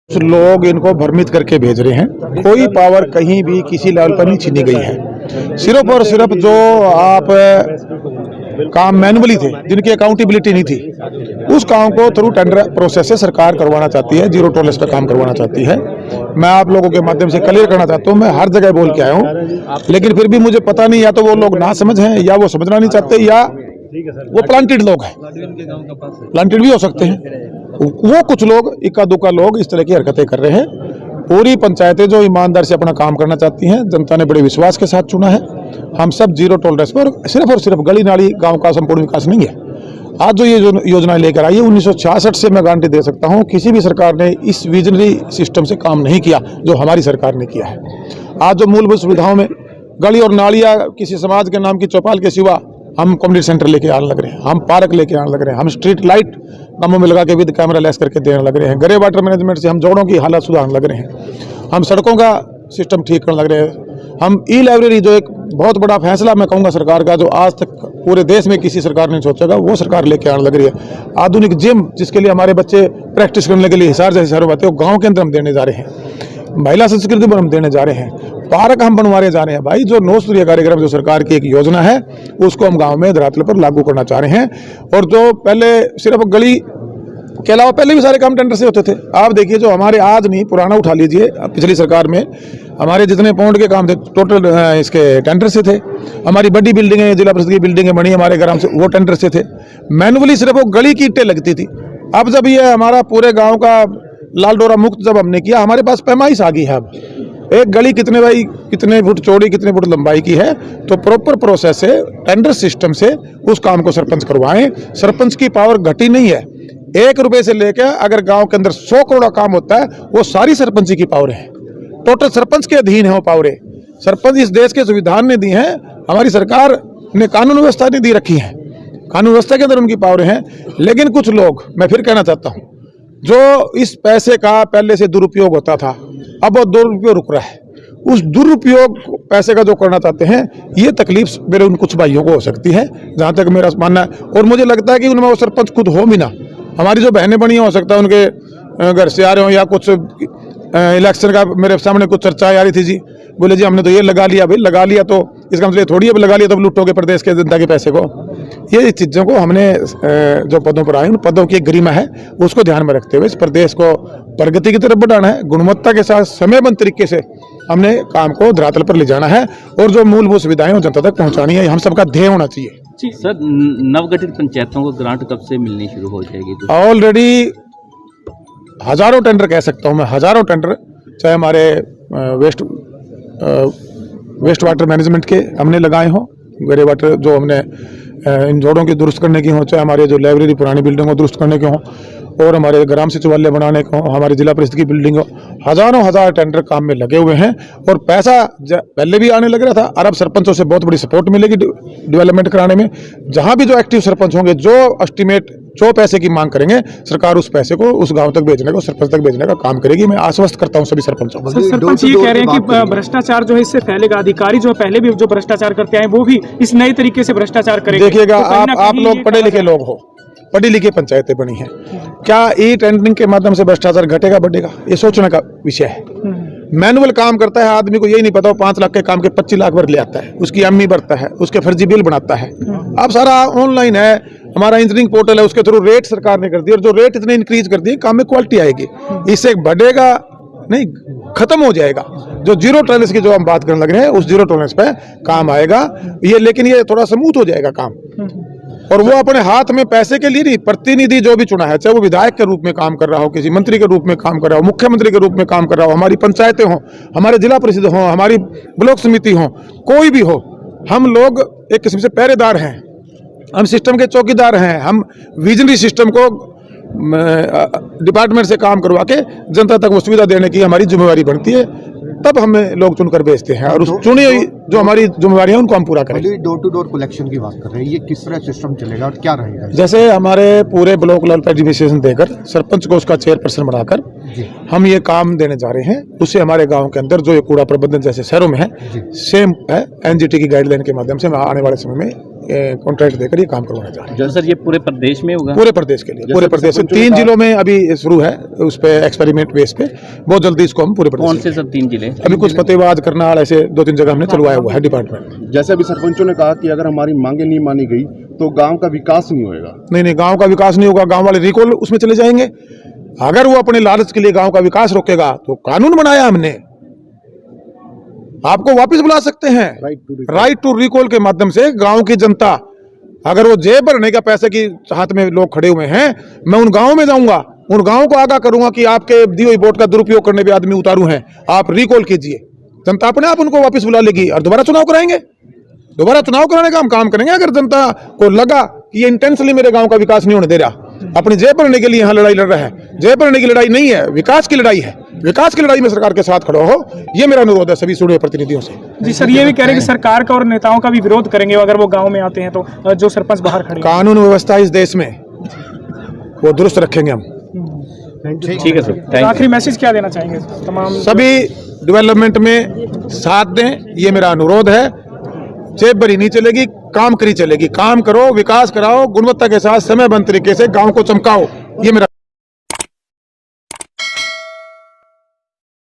कुछ लोग इनको भ्रमित करके भेज रहे हैं। कोई पावर कहीं भी किसी लेवल पर नहीं छीनी गई है। सिर्फ और सिर्फ जो आप काम मैनुअली थे, जिनकी अकाउंटेबिलिटी नहीं थी, उस काम को थ्रू टेंडर प्रोसेस से सरकार करवाना चाहती है, जीरो टॉलरेंस पे काम करवाना चाहती है। मैं आप लोगों के माध्यम से क्लियर करना चाहता हूँ, मैं हर जगह बोल के आया हूँ, लेकिन फिर भी मुझे पता नहीं, या तो वो लोग ना समझ हैं, या वो समझना नहीं चाहते, या वो प्लांटेड लोग हैं। प्लांटेड भी हो सकते हैं। वो कुछ लोग, इक्का दुक्का लोग इस तरह की हरकतें कर रहे हैं। पूरी पंचायतें जो ईमानदार से अपना काम करना चाहती हैं, जनता ने बड़े विश्वास के साथ चुना है। हम सब जीरो टॉलरेंस पर, सिर्फ और सिर्फ गली नाली गांव का संपूर्ण विकास नहीं है। आज जो ये योजना लेकर आई है 1966 से, मैं गारंटी दे सकता हूं किसी भी सरकार ने इस विजनरी सिस्टम से काम नहीं किया जो हमारी सरकार ने किया है। आज जो मूलभूत सुविधाओं में गली और नालियां किसी समाज के नाम की चौपाल के सिवा हम कम्युनिटी सेंटर लेके आने लग रहे हैं, हम पार्क लेके आने लग रहे हैं, हम स्ट्रीट लाइट गांवों में लगा के विद कैमरा लेस करके देने लग रहे हैं, ग्रे वाटर मैनेजमेंट से हम जोड़ों की हालत सुधारने लग रहे हैं, हम सड़कों का सिस्टम ठीक करने लग रहे हैं, हम ई लाइब्रेरी, जो एक बहुत बड़ा फैसला मैं कहूँगा सरकार का, जो आज तक पूरे देश में किसी सरकार ने सोचेगा, वो सरकार लेके आने लग रही है। आधुनिक जिम, जिसके लिए हमारे बच्चे प्रैक्टिस करने के लिए हिसार जैसे शहरों आते हैं, गाँव के अंदर हम देने जा रहे हैं। महिला संस्कृति पर हम देने जा रहे हैं, पार्क हम बनवाने जा रहे हैं। भाई, जो 9 सूत्रीय कार्यक्रम जो सरकार की एक योजना है, उसको हम गांव में धरातल पर लागू करना चाह रहे हैं। और जो पहले सिर्फ गली के अलावा पहले भी सारे काम टेंडर से होते थे। आप देखिए, जो हमारे आज नहीं, पुराना उठा लीजिए, पिछली सरकार में हमारे जितने पौंड के काम थे टोटल इसके टेंडर से थे। हमारी बड़ी बिल्डिंगें, जिला परिषद की बिल्डिंगें बनी हमारे ग्राम से, वो टेंडर से थे। मैनुअली सिर्फ वो गली की ईंटें लगती थी। अब जब ये हमारा पूरे गाँव का लाल डोरा मुक्त जब हमने किया, हमारे पास पैमाइश आ गई है। अब एक गली कितने फुट चौड़ी, कितने फुट लंबाई की है, तो प्रॉपर प्रोसेस से, टेंडर सिस्टम से उस काम को सरपंच करवाएं। सरपंच की पावर घटी नहीं है। 1 रुपए से लेकर अगर गांव के अंदर 100 करोड़ काम होता है, वो सारी सरपंची की पावर है। टोटल सरपंच के अधीन है वो पावरें। सरपंच इस देश के संविधान ने दी है, हमारी सरकार ने कानून व्यवस्था ने दी रखी है, कानून व्यवस्था के अंदर उनकी पावरें हैं। लेकिन कुछ लोग, मैं फिर कहना चाहता हूँ, जो इस पैसे का पहले से दुरुपयोग होता था, अब वो दुरुपयोग रुक रहा है। उस दुरुपयोग पैसे का जो करना चाहते हैं, ये तकलीफ मेरे उन कुछ भाइयों को हो सकती है, जहां तक मेरा मानना है। और मुझे लगता है कि उनमें वो सरपंच खुद हो भी ना, हमारी जो बहनें बनी हो सकता है उनके घर से आ रहे हो, या कुछ इलेक्शन का मेरे सामने कुछ चर्चा आ रही थी जी, बोले जी हमने तो ये लगा लिया। भाई, लगा लिया तो इसका मतलब थोड़ी अब लगा लिया तो लूटोगे प्रदेश के जनता के पैसे को। ये चीज़ों को हमने जो पदों पर आए, उन पदों की एक गरिमा है, उसको ध्यान में रखते हुए इस प्रदेश को प्रगति की तरफ बढ़ाना है। गुणवत्ता के साथ समयबद्ध तरीके से हमने काम को धरातल पर ले जाना है, और जो मूलभूत सुविधाएं जनता तक पहुंचानी है, हम सबका ध्येय होना चाहिए। जी सर, नवगठित पंचायतों को ग्रांट कब से मिलनी शुरू हो जाएगी? ऑलरेडी हजारों टेंडर, कह सकता हूं मैं, हजारों टेंडर, चाहे हमारे वेस्ट वाटर मैनेजमेंट के हमने लगाए हों, ग्रे वाटर जो हमने इन जोड़ों की दुरुस्त करने की हों, चाहे हमारे जो लाइब्रेरी पुरानी बिल्डिंग को दुरुस्त करने के हों, और हमारे ग्राम सचिवालय बनाने को, हमारे जिला परिषद की बिल्डिंग हो, हजारों हजार टेंडर काम में लगे हुए हैं। और पैसा पहले भी आने लग रहा था। अरब सरपंचों से बहुत बड़ी सपोर्ट मिलेगी डेवलपमेंट कराने में। जहां भी जो एक्टिव सरपंच होंगे, जो एस्टिमेट, जो पैसे की मांग करेंगे, सरकार उस पैसे को उस गांव तक भेजने को, सरपंच तक भेजने का काम करेगी। मैं आश्वस्त करता हूं सभी सरपंचों को। सरपंच ये कह रहे हैं कि भ्रष्टाचार जो है इससे फैलेगा, अधिकारी जो पहले भी जो भ्रष्टाचार करते हैं वो भी इस नए तरीके से भ्रष्टाचार करेंगे। देखिएगा, आप लोग पढ़े लिखे लोग हो, पढ़ी लिखी पंचायतें बनी हैं, क्या ई टेंडरिंग के माध्यम से भ्रष्टाचार घटेगा बढ़ेगा? ये सोचने का विषय है। मैनुअल काम करता है आदमी को यही नहीं पता, 5 लाख के काम के 25 लाख भर ले आता है, उसकी अम्मी भरता है, उसके फर्जी बिल बनाता है। अब सारा ऑनलाइन है, हमारा इंजीनियरिंग पोर्टल है, उसके थ्रू रेट सरकार ने कर दी, और जो रेट इतने इंक्रीज कर दिए, काम में क्वालिटी आएगी। इससे बढ़ेगा नहीं, खत्म हो जाएगा। जो जीरो टॉलरेंस की जो हम बात करने लग रहे हैं, उस जीरो टॉलरेंस पे काम आएगा ये, लेकिन ये थोड़ा स्मूथ हो जाएगा काम। और वो अपने हाथ में पैसे के लिए नहीं, प्रतिनिधि जो भी चुना है, चाहे वो विधायक के रूप में काम कर रहा हो, किसी मंत्री के रूप में काम कर रहा हो, मुख्यमंत्री के रूप में काम कर रहा हो, हमारी पंचायतें हों, हमारे जिला परिषद हों, हमारी ब्लॉक समिति हो, कोई भी हो, हम लोग एक किस्म से पहरेदार हैं, हम सिस्टम के चौकीदार हैं। हम विजनरी सिस्टम को डिपार्टमेंट से काम करवा के जनता तक वो सुविधा देने की हमारी जिम्मेवारी बनती है। तब हमें लोग चुनकर भेजते हैं, और उस चुनी हुई जो हमारी जिम्मेदारी है उनको हम पूरा करेंगे। डोर टू डोर कलेक्शन की बात कर रहे हैं, ये किस तरह सिस्टम चलेगा और क्या रहेगा? जैसे हमारे पूरे ब्लॉक लेवल पर एडमिनिस्ट्रेशन देकर सरपंच को उसका चेयरपर्सन बनाकर हम ये काम देने जा रहे हैं। उससे हमारे गांव के अंदर जो ये कूड़ा प्रबंधन जैसे शहरों में है सेम है, एनजीटी की गाइडलाइन के माध्यम से हम आने वाले समय में कॉन्ट्रैक्ट देकर ये काम करवाने जा रहे हैं। जो सर ये पूरे प्रदेश में होगा? पूरे प्रदेश के लिए, पूरे प्रदेश में 3 जिलों में अभी शुरू है उस पे एक्सपेरिमेंट बेस पे। बहुत जल्दी इसको हम पूरे प्रदेश। कौन से सब 3 जिले? अभी कुछ फतेहाबाद, करनाल, ऐसे 2-3 जगह हमने चलवाया हुआ है डिपार्टमेंट। जैसे अभी सरपंचों ने कहा कि अगर हमारी मांगे नहीं मानी गई तो गांव का विकास नहीं होएगा। नहीं, गांव का विकास नहीं होगा, गांव वाले रिकॉल उसमें चले जाएंगे। अगर वो अपने लालच के लिए गांव का विकास रोकेगा तो कानून बनाया हमने, आपको वापस बुला सकते हैं। राइट टू रिकॉल के माध्यम से गांव की जनता, अगर वो जेब भरने का पैसे की हाथ में लोग खड़े हुए हैं, मैं उन गांव में जाऊंगा, उन गांव को आगाह करूंगा कि आपके दी हुई वोट का दुरुपयोग करने पे आदमी उतारू हैं, आप रिकॉल कीजिए। जनता अपने आप उनको वापस बुला लेगी और दोबारा चुनाव कराएंगे। दोबारा चुनाव कराने का हम काम करेंगे। अगर जनता को लगा कि ये इंटेंशनली मेरे गांव का विकास नहीं होने दे रहा, अपनी जेब भरने के लिए यहाँ लड़ाई लड़ रहा है, जेब भरने की लड़ाई नहीं है, विकास की लड़ाई है। विकास की लड़ाई में सरकार के साथ खड़ो हो, ये मेरा अनुरोध है सभी चुने प्रतिनिधियों से। जी सर, ये भी कह रहे हैं कि सरकार का और नेताओं का भी विरोध करेंगे अगर वो गांव में आते हैं तो, जो सरपंच बाहर खड़े हैं। कानून व्यवस्था इस देश में वो दुरुस्त रखेंगे हम। ठीक है सर, थैंक यू। आखिरी मैसेज क्या देना चाहेंगे तमाम सभी डेवलपमेंट में साथ दें, ये मेरा अनुरोध है। जेब भरी नहीं चलेगी, काम करी चलेगी। काम करो, विकास कराओ, गुणवत्ता के साथ समयबद्ध तरीके से गांव को चमकाओ, ये मेरा